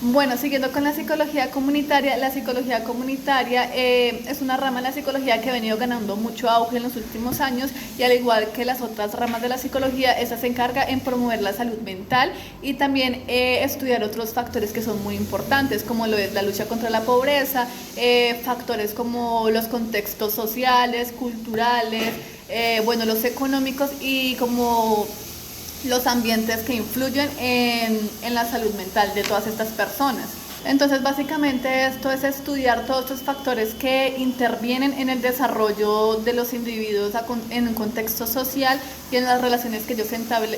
Bueno, siguiendo con la psicología comunitaria es una rama de la psicología que ha venido ganando mucho auge en los últimos años y al igual que las otras ramas de la psicología, esta se encarga en promover la salud mental y también estudiar otros factores que son muy importantes, como lo es la lucha contra la pobreza, factores como los contextos sociales, culturales, bueno, los económicos y como los ambientes que influyen en la salud mental de todas estas personas. Entonces, básicamente esto es estudiar todos estos factores que intervienen en el desarrollo de los individuos en un contexto social y en las relaciones que ellos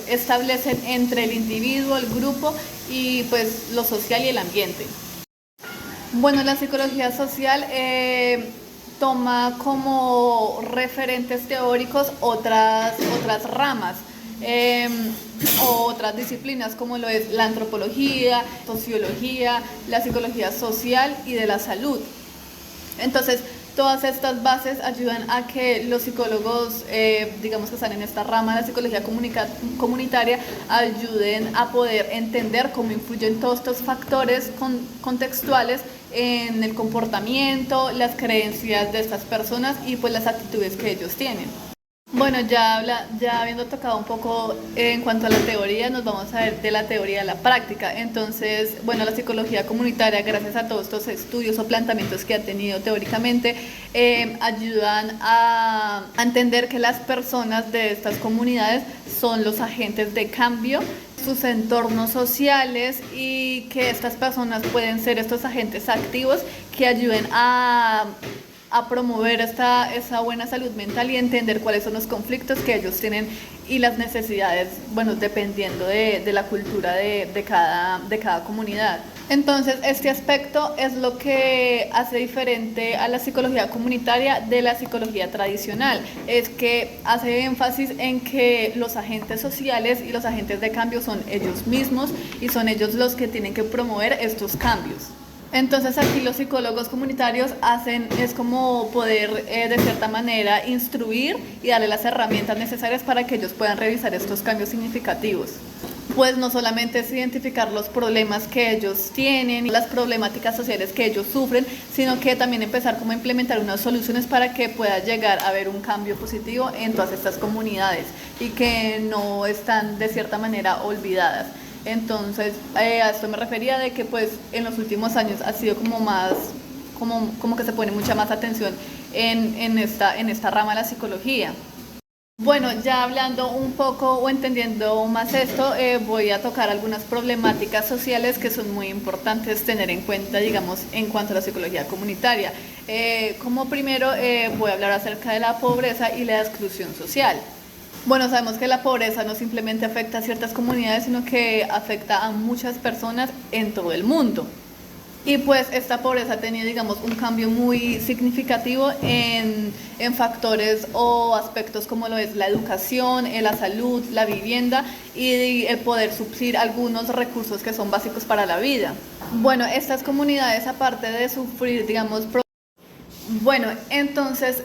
establecen entre el individuo, el grupo y pues lo social y el ambiente. Bueno, la psicología social toma como referentes teóricos otras ramas eh, o otras disciplinas como lo es la antropología, sociología, la psicología social y de la salud. Entonces, todas estas bases ayudan a que los psicólogos, digamos que están en esta rama de la psicología comunitaria, ayuden a poder entender cómo influyen todos estos factores contextuales en el comportamiento, las creencias de estas personas y pues las actitudes que ellos tienen. Bueno, ya habiendo tocado un poco en cuanto a la teoría, nos vamos a ver de la teoría a la práctica. Entonces, bueno, la psicología comunitaria, gracias a todos estos estudios o planteamientos que ha tenido teóricamente, ayudan a entender que las personas de estas comunidades son los agentes de cambio, sus entornos sociales y que estas personas pueden ser estos agentes activos que ayuden a promover esa buena salud mental y entender cuáles son los conflictos que ellos tienen y las necesidades, bueno, dependiendo de la cultura de cada comunidad. Entonces, este aspecto es lo que hace diferente a la psicología comunitaria de la psicología tradicional. Es que hace énfasis en que los agentes sociales y los agentes de cambio son ellos mismos y son ellos los que tienen que promover estos cambios. Entonces aquí los psicólogos comunitarios es como poder de cierta manera instruir y darle las herramientas necesarias para que ellos puedan revisar estos cambios significativos. Pues no solamente es identificar los problemas que ellos tienen, las problemáticas sociales que ellos sufren, sino que también empezar como a implementar unas soluciones para que pueda llegar a haber un cambio positivo en todas estas comunidades y que no están de cierta manera olvidadas. Entonces, a esto me refería de que pues en los últimos años ha sido como más, como que se pone mucha más atención en esta rama de la psicología. Bueno, ya hablando un poco o entendiendo más esto, voy a tocar algunas problemáticas sociales que son muy importantes tener en cuenta, digamos, en cuanto a la psicología comunitaria. Como primero, voy a hablar acerca de la pobreza y la exclusión social. Bueno, sabemos que la pobreza no simplemente afecta a ciertas comunidades, sino que afecta a muchas personas en todo el mundo. Y pues esta pobreza ha tenido, digamos, un cambio muy significativo en factores o aspectos como lo es la educación, la salud, la vivienda y el poder suplir algunos recursos que son básicos para la vida. Bueno, estas comunidades, aparte de sufrir, digamos, bueno, entonces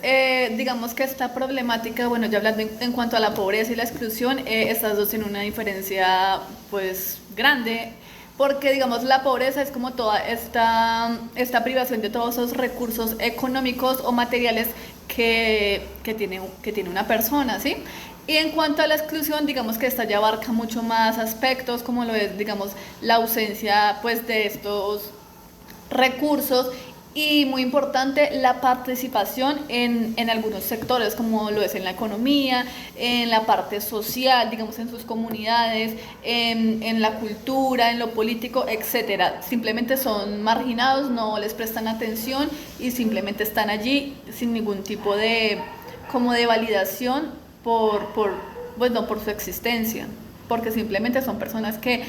digamos que esta problemática, bueno, ya hablando en cuanto a la pobreza y la exclusión, estas dos tienen una diferencia pues grande, porque digamos la pobreza es como toda esta privación de todos esos recursos económicos o materiales que tiene una persona, ¿sí? Y en cuanto a la exclusión, digamos que esta ya abarca mucho más aspectos, como lo es, digamos, la ausencia pues de estos recursos y muy importante la participación en algunos sectores como lo es en la economía, en la parte social, digamos en sus comunidades, en la cultura, en lo político, etcétera. Simplemente son marginados, no les prestan atención y simplemente están allí sin ningún tipo de validación bueno, por su existencia, porque simplemente son personas que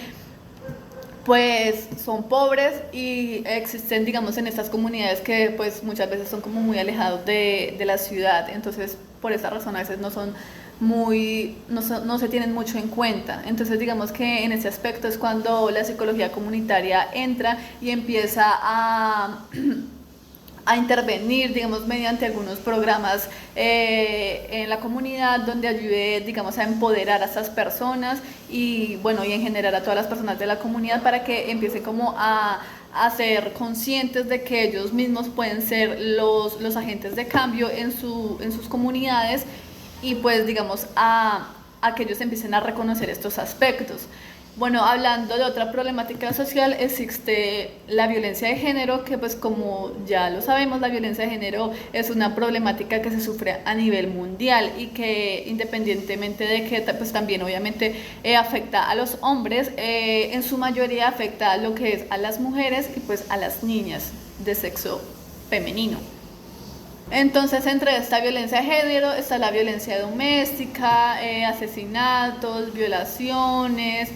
pues son pobres y existen, digamos, en estas comunidades que pues muchas veces son como muy alejados de la ciudad, entonces por esa razón a veces no se tienen mucho en cuenta. Entonces digamos que en ese aspecto es cuando la psicología comunitaria entra y empieza a intervenir, digamos, mediante algunos programas en la comunidad donde ayude, digamos, a empoderar a estas personas y, bueno, y en general a todas las personas de la comunidad para que empiecen como a ser conscientes de que ellos mismos pueden ser los agentes de cambio en sus comunidades y pues, digamos, a que ellos empiecen a reconocer estos aspectos. Bueno, hablando de otra problemática social, existe la violencia de género, que pues como ya lo sabemos, la violencia de género es una problemática que se sufre a nivel mundial y que independientemente de que pues también obviamente afecta a los hombres, en su mayoría afecta a lo que es a las mujeres y pues a las niñas de sexo femenino. Entonces, entre esta violencia de género está la violencia doméstica, asesinatos, violaciones,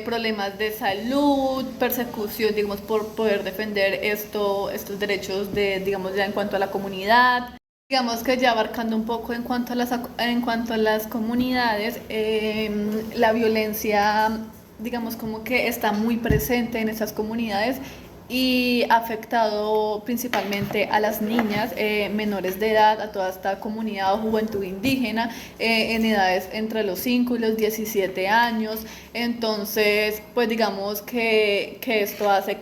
problemas de salud, persecución, digamos, por poder defender estos derechos digamos, ya en cuanto a la comunidad. Digamos que ya abarcando un poco en cuanto a las comunidades, la violencia, digamos, como que está muy presente en esas comunidades y ha afectado principalmente a las niñas menores de edad, a toda esta comunidad o juventud indígena en edades entre los 5 y los 17 años. Entonces, pues digamos que esto hace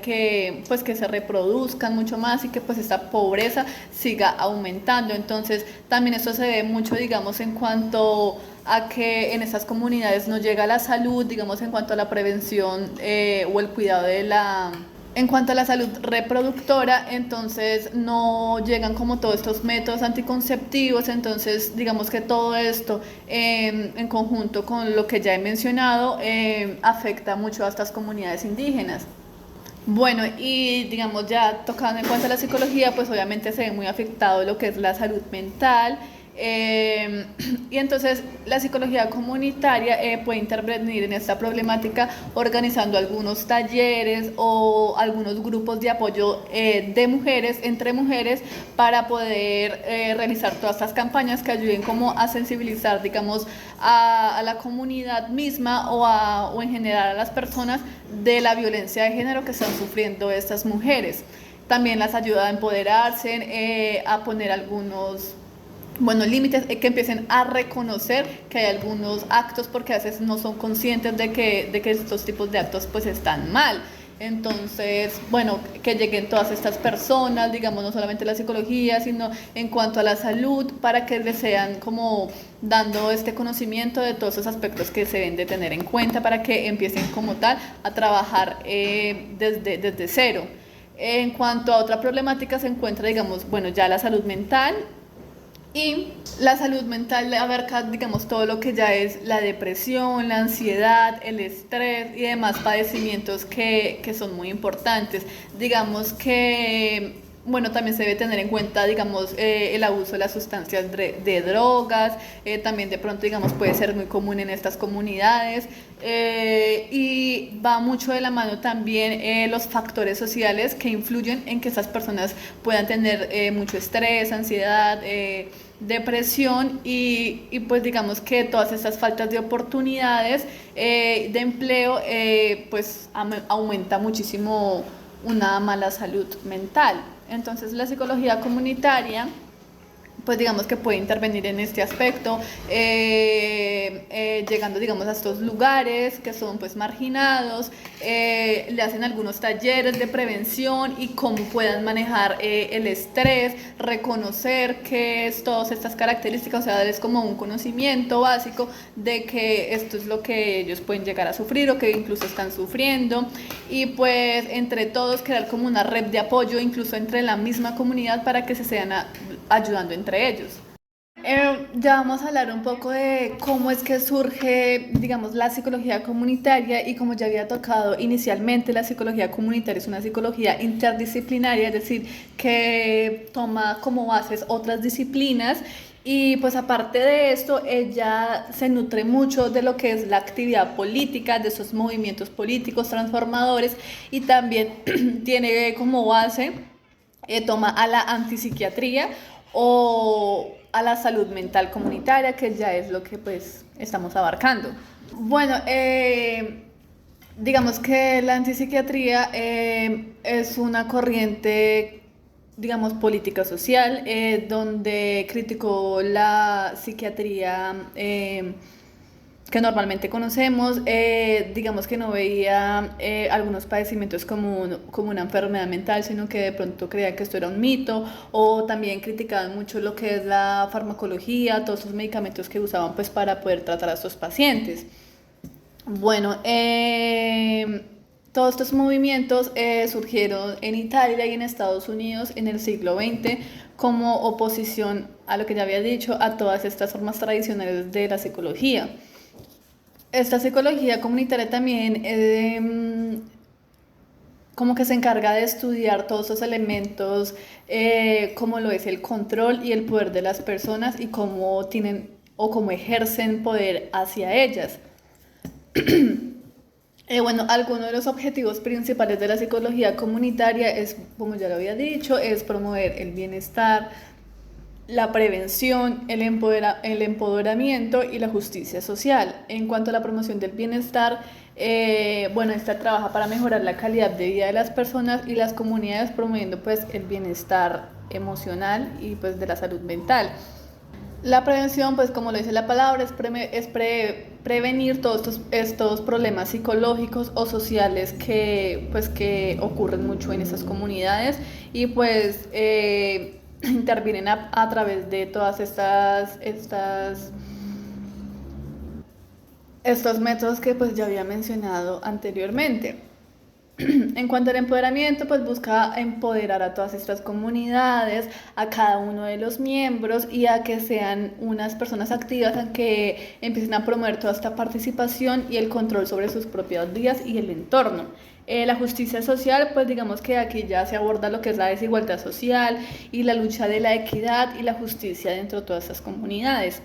pues, que se reproduzcan mucho más y que pues esta pobreza siga aumentando. Entonces, también esto se ve mucho, digamos, en cuanto a que en esas comunidades no llega la salud, digamos, en cuanto a la prevención o el cuidado en cuanto a la salud reproductora, entonces no llegan como todos estos métodos anticonceptivos, entonces digamos que todo esto en conjunto con lo que ya he mencionado afecta mucho a estas comunidades indígenas. Bueno, y digamos ya tocando en cuanto a la psicología, pues obviamente se ve muy afectado lo que es la salud mental. Y entonces la psicología comunitaria puede intervenir en esta problemática organizando algunos talleres o algunos grupos de apoyo de mujeres, entre mujeres, para poder realizar todas estas campañas que ayuden como a sensibilizar, digamos, a la comunidad misma o en general a las personas de la violencia de género que están sufriendo estas mujeres. También las ayuda a empoderarse, a poner algunos límites, que empiecen a reconocer que hay algunos actos porque a veces no son conscientes de que estos tipos de actos pues están mal. Entonces, bueno, que lleguen todas estas personas, digamos, no solamente la psicología, sino en cuanto a la salud, para que les sean como dando este conocimiento de todos esos aspectos que se deben de tener en cuenta para que empiecen como tal a trabajar desde cero. En cuanto a otra problemática se encuentra, digamos, bueno, ya la salud mental. Y la salud mental abarca, digamos, todo lo que ya es la depresión, la ansiedad, el estrés y demás padecimientos que son muy importantes. Digamos que, bueno, también se debe tener en cuenta, digamos, el abuso de las sustancias de drogas, también de pronto, digamos, puede ser muy común en estas comunidades. Y va mucho de la mano también los factores sociales que influyen en que estas personas puedan tener mucho estrés, ansiedad, depresión y pues digamos que todas estas faltas de oportunidades de empleo pues aumenta muchísimo una mala salud mental. Entonces la psicología comunitaria pues digamos que puede intervenir en este aspecto, llegando digamos a estos lugares que son pues marginados, le hacen algunos talleres de prevención y cómo puedan manejar el estrés, reconocer qué es todas estas características, o sea, darles como un conocimiento básico de que esto es lo que ellos pueden llegar a sufrir o que incluso están sufriendo, y pues entre todos crear como una red de apoyo incluso entre la misma comunidad para que se sean ayudando entre ellos. Ya vamos a hablar un poco de cómo es que surge, digamos, la psicología comunitaria, y como ya había tocado inicialmente, la psicología comunitaria es una psicología interdisciplinaria, es decir, que toma como bases otras disciplinas. Y pues aparte de esto, ella se nutre mucho de lo que es la actividad política, de esos movimientos políticos transformadores, y también tiene como base, toma a la antipsiquiatría o a la salud mental comunitaria, que ya es lo que pues estamos abarcando. Bueno, digamos que la antipsiquiatría es una corriente digamos, política social, donde criticó la psiquiatría que normalmente conocemos, digamos que no veía algunos padecimientos como una enfermedad mental, sino que de pronto creía que esto era un mito, o también criticaban mucho lo que es la farmacología, todos esos medicamentos que usaban pues para poder tratar a estos pacientes. Bueno, todos estos movimientos surgieron en Italia y en Estados Unidos en el siglo XX como oposición a lo que ya había dicho, a todas estas formas tradicionales de la psicología. Esta psicología comunitaria también como que se encarga de estudiar todos esos elementos, como lo es el control y el poder de las personas y cómo tienen o cómo ejercen poder hacia ellas. Bueno, algunos de los objetivos principales de la psicología comunitaria es, como ya lo había dicho, es promover el bienestar, la prevención, el empoderamiento y la justicia social. En cuanto a la promoción del bienestar, bueno, esta trabaja para mejorar la calidad de vida de las personas y las comunidades, promoviendo pues el bienestar emocional y pues de la salud mental. La prevención, pues como lo dice la palabra, prevenir todos estos problemas psicológicos o sociales que ocurren mucho en esas comunidades y pues intervienen a través de todas estos métodos que pues ya había mencionado anteriormente. En cuanto al empoderamiento, pues busca empoderar a todas estas comunidades, a cada uno de los miembros y a que sean unas personas activas, a que empiecen a promover toda esta participación y el control sobre sus propios días y el entorno. La justicia social, pues digamos que aquí ya se aborda lo que es la desigualdad social y la lucha de la equidad y la justicia dentro de todas estas comunidades.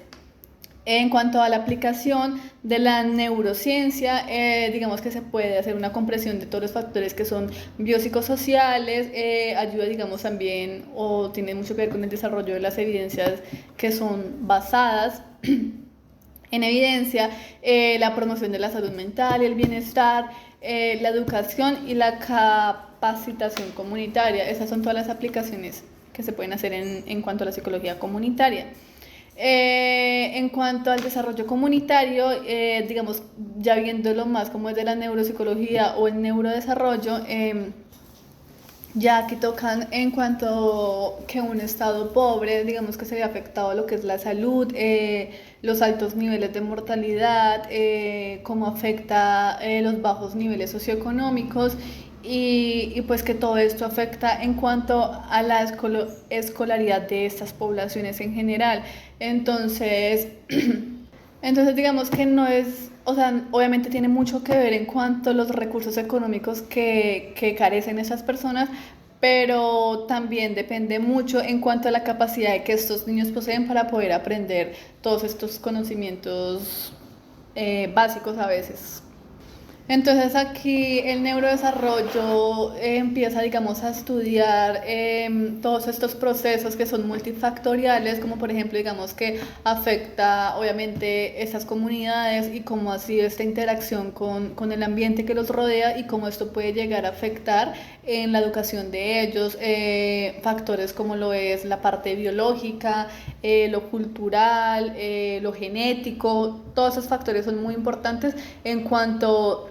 En cuanto a la aplicación de la neurociencia, digamos que se puede hacer una comprensión de todos los factores que son biopsicosociales, ayuda, digamos, también o tiene mucho que ver con el desarrollo de las evidencias que son basadas en evidencia, la promoción de la salud mental, el bienestar, la educación y la capacitación comunitaria. Esas son todas las aplicaciones que se pueden hacer en cuanto a la psicología comunitaria. En cuanto al desarrollo comunitario, digamos, ya viéndolo más como es de la neuropsicología o el neurodesarrollo, ya aquí tocan en cuanto que un estado pobre, digamos que se ve afectado lo que es la salud, los altos niveles de mortalidad, cómo afecta los bajos niveles socioeconómicos y pues que todo esto afecta en cuanto a la escolaridad de estas poblaciones en general. Entonces, entonces digamos que no es, o sea, obviamente tiene mucho que ver en cuanto a los recursos económicos que carecen esas personas, pero también depende mucho en cuanto a la capacidad que estos niños poseen para poder aprender todos estos conocimientos básicos a veces. Entonces aquí el neurodesarrollo empieza, digamos, a estudiar todos estos procesos que son multifactoriales, como por ejemplo, digamos, que afecta obviamente esas comunidades y cómo ha sido esta interacción con el ambiente que los rodea y cómo esto puede llegar a afectar en la educación de ellos, factores como lo es la parte biológica, lo cultural, lo genético, todos esos factores son muy importantes en cuanto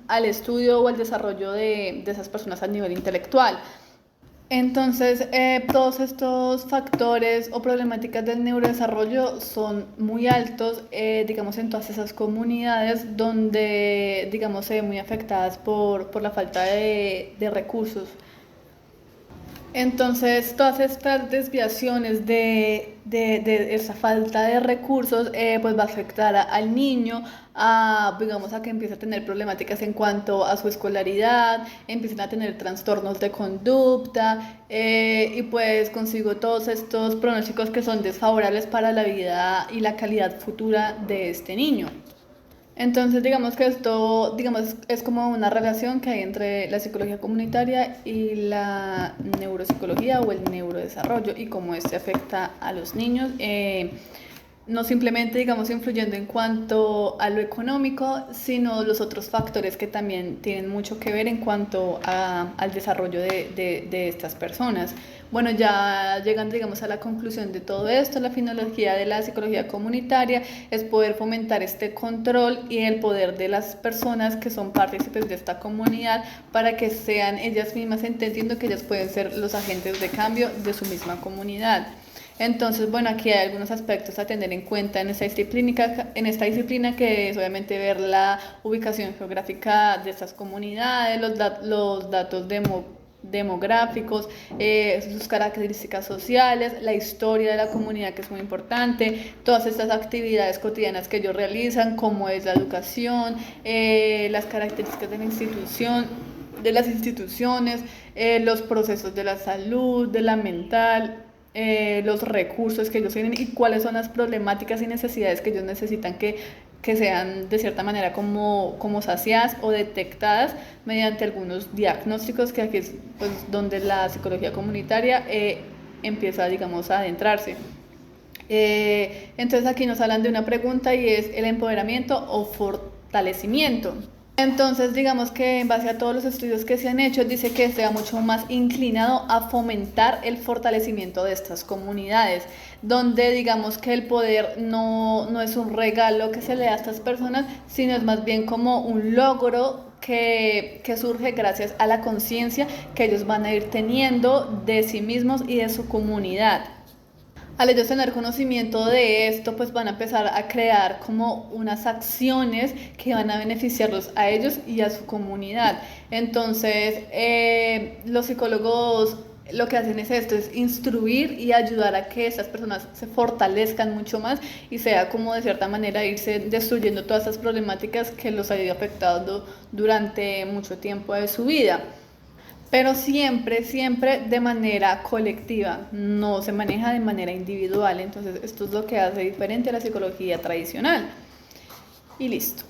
al estudio o al desarrollo de esas personas a nivel intelectual. Entonces, todos estos factores o problemáticas del neurodesarrollo son muy altos, digamos, en todas esas comunidades donde, digamos, se ven muy afectadas por la falta de recursos. Entonces, todas estas desviaciones de esa falta de recursos, pues va a afectar al niño, digamos, a que empiece a tener problemáticas en cuanto a su escolaridad, empiecen a tener trastornos de conducta, y pues consigo todos estos pronósticos que son desfavorables para la vida y la calidad futura de este niño. Entonces, digamos que esto, digamos, es como una relación que hay entre la psicología comunitaria y la neuropsicología o el neurodesarrollo y cómo este afecta a los niños. no simplemente, digamos, influyendo en cuanto a lo económico, sino los otros factores que también tienen mucho que ver en cuanto al desarrollo de estas personas. Bueno, ya llegando, digamos, a la conclusión de todo esto, la finalidad de la psicología comunitaria es poder fomentar este control y el poder de las personas que son partícipes de esta comunidad para que sean ellas mismas entendiendo que ellas pueden ser los agentes de cambio de su misma comunidad. Entonces, bueno, aquí hay algunos aspectos a tener en cuenta en esta disciplina, que es obviamente ver la ubicación geográfica de estas comunidades, los datos demográficos, sus características sociales, la historia de la comunidad, que es muy importante, todas estas actividades cotidianas que ellos realizan, como es la educación, las características de las instituciones, los procesos de la salud, de la mental, los recursos que ellos tienen y cuáles son las problemáticas y necesidades que ellos necesitan que sean de cierta manera como saciadas o detectadas mediante algunos diagnósticos, que aquí es pues donde la psicología comunitaria empieza, digamos, a adentrarse. Entonces aquí nos hablan de una pregunta y es el empoderamiento o fortalecimiento. Entonces, digamos que en base a todos los estudios que se han hecho, dice que está mucho más inclinado a fomentar el fortalecimiento de estas comunidades, donde digamos que el poder no es un regalo que se le da a estas personas, sino es más bien como un logro que surge gracias a la conciencia que ellos van a ir teniendo de sí mismos y de su comunidad. Al ellos tener conocimiento de esto, pues van a empezar a crear como unas acciones que van a beneficiarlos a ellos y a su comunidad. Entonces, los psicólogos lo que hacen es esto, es instruir y ayudar a que estas personas se fortalezcan mucho más y sea como de cierta manera irse destruyendo todas estas problemáticas que los ha ido afectando durante mucho tiempo de su vida. Pero siempre, siempre de manera colectiva, no se maneja de manera individual. Entonces, esto es lo que hace diferente a la psicología tradicional. Y listo.